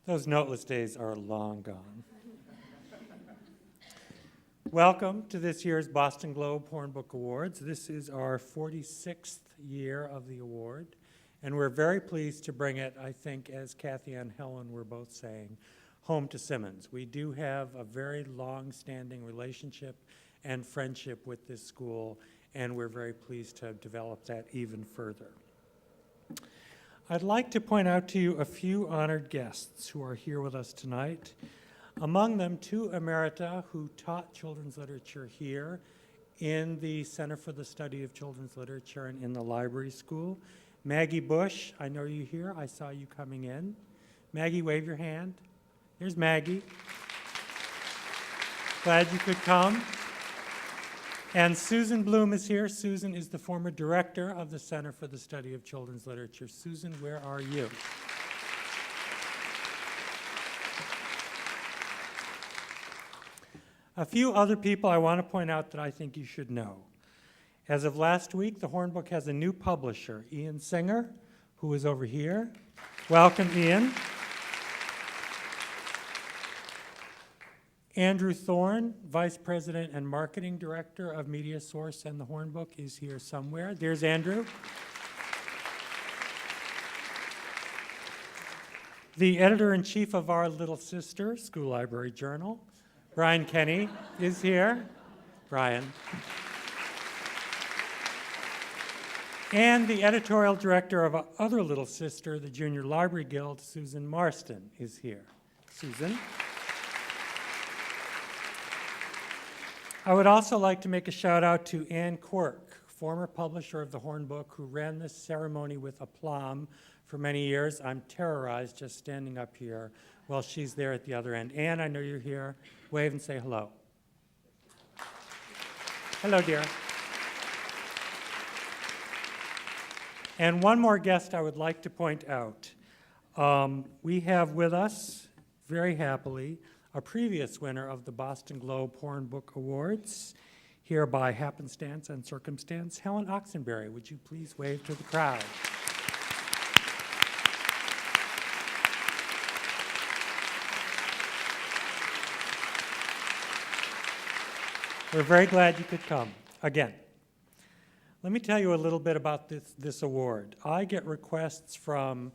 Those noteless days are long gone. Welcome to this year's Boston Globe Horn Book Awards. This is our 46th year of the award, and we're very pleased to bring it, I think, as Kathy and Helen were both saying, home to Simmons. We do have a very long-standing relationship and friendship with this school, and we're very pleased to have developed that even further. I'd like to point out to you a few honored guests who are here with us tonight. Among them, two emerita who taught children's literature here in the Center for the Study of Children's Literature and in the library school. Maggie Bush, I know you here. I saw you coming in. Maggie, wave your hand. Here's Maggie. Glad you could come. And Susan Bloom is here. Susan is the former director of the Center for the Study of Children's Literature. Susan, where are you? A few other people I want to point out that I think you should know. As of last week, the Hornbook has a new publisher, Ian Singer, who is over here. Welcome, Ian. Andrew Thorne, Vice President and Marketing Director of Media Source and the Hornbook, is here somewhere. There's Andrew. The editor-in-chief of our little sister, School Library Journal, Brian Kenny, is here. Brian. And the editorial director of our other little sister, the Junior Library Guild, Susan Marston, is here. Susan. I would also like to make a shout out to Ann Quirk, former publisher of the Hornbook, who ran this ceremony with aplomb for many years. I'm terrorized just standing up here while she's there at the other end. Ann, I know you're here. Wave and say hello. Hello, dear. And one more guest I would like to point out. We have with us, very happily, a previous winner of the Boston Globe Horn Book Awards, here by happenstance and circumstance, Helen Oxenberry. Would you please wave to the crowd? We're very glad you could come again. Let me tell you a little bit about this award. I get requests from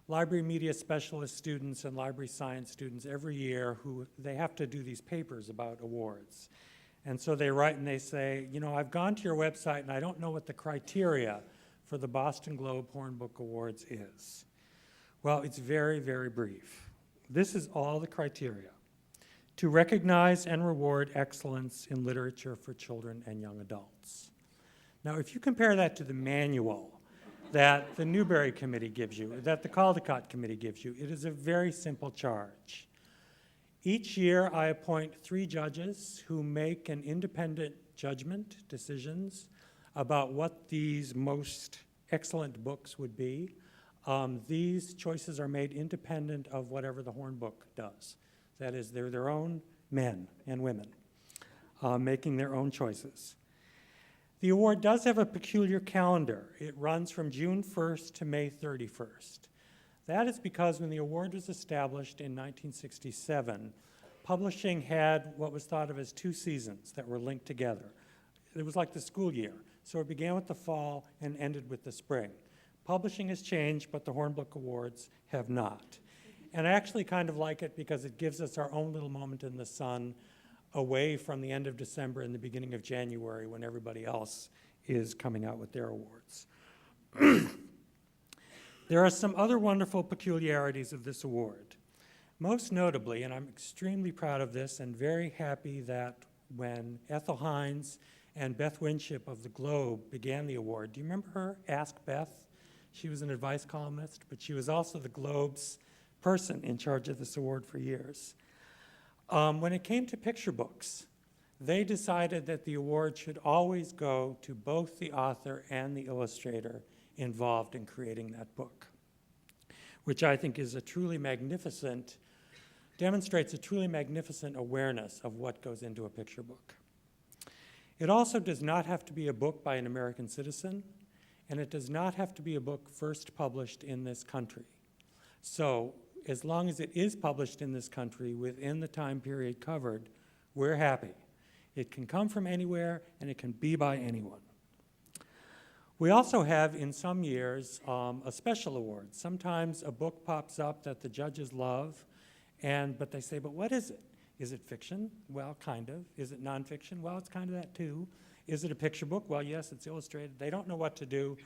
library media specialist students and library science students every year who they have to do these papers about awards. And so they write and they say, you know, I've gone to your website and I don't know what the criteria for the Boston Globe Horn Book Awards is. Well, it's very, very brief. This is all the criteria: to recognize and reward excellence in literature for children and young adults. Now, if you compare that to the manual that the Newberry Committee gives you, that the Caldecott Committee gives you, it is a very simple charge. Each year, I appoint 3 judges who make an independent judgment, decisions, about what these most excellent books would be. These choices are made independent of whatever the Hornbook does. That is, they're their own men and women making their own choices. The award does have a peculiar calendar. It runs from June 1st to May 31st. That is because when the award was established in 1967, publishing had what was thought of as 2 seasons that were linked together. It was like the school year. So it began with the fall and ended with the spring. Publishing has changed, but the Hornbook Awards have not. And I actually kind of like it because it gives us our own little moment in the sun away from the end of December and the beginning of January when everybody else is coming out with their awards. There are some other wonderful peculiarities of this award. Most notably, and I'm extremely proud of this and very happy that when Ethel Hines and Beth Winship of the Globe began the award, do you remember her? Ask Beth. She was an advice columnist, but she was also the Globe's person in charge of this award for years. When it came to picture books, they decided that the award should always go to both the author and the illustrator involved in creating that book, which I think is a truly magnificent, demonstrates a truly magnificent awareness of what goes into a picture book. It also does not have to be a book by an American citizen, and it does not have to be a book first published in this country. So as long as it is published in this country within the time period covered, we're happy. It can come from anywhere, and it can be by anyone. We also have, in some years, a special award. Sometimes a book pops up that the judges love, but they say, but what is it? Is it fiction? Well, kind of. Is it nonfiction? Well, it's kind of that too. Is it a picture book? Well, yes, it's illustrated. They don't know what to do,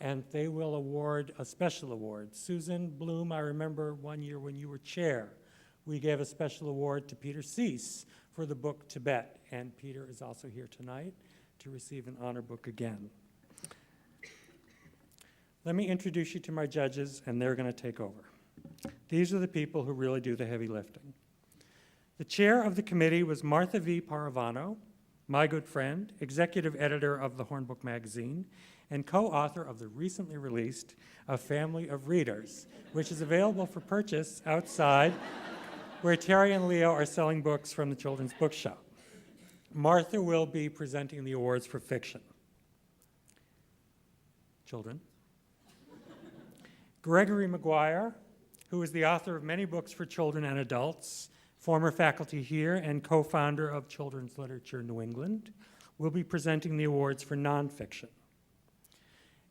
and they will award a special award. Susan Bloom, I remember one year when you were chair, we gave a special award to Peter Cease for the book Tibet, and Peter is also here tonight to receive an honor book again. Let me introduce you to my judges, and they're going to take over. These are the people who really do the heavy lifting. The chair of the committee was Martha V. Paravano, my good friend, executive editor of the Hornbook magazine, and co-author of the recently released A Family of Readers, which is available for purchase outside where Terry and Leo are selling books from the Children's Bookshop. Martha will be presenting the awards for fiction. Children. Gregory McGuire, who is the author of many books for children and adults, former faculty here and co-founder of Children's Literature New England, will be presenting the awards for nonfiction.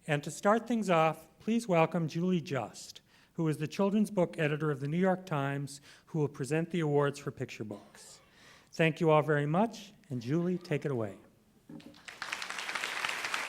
And to start things off, please welcome Julie Just, who is the children's book editor of the New York Times, who will present the awards for picture books. Thank you all very much, and Julie, take it away.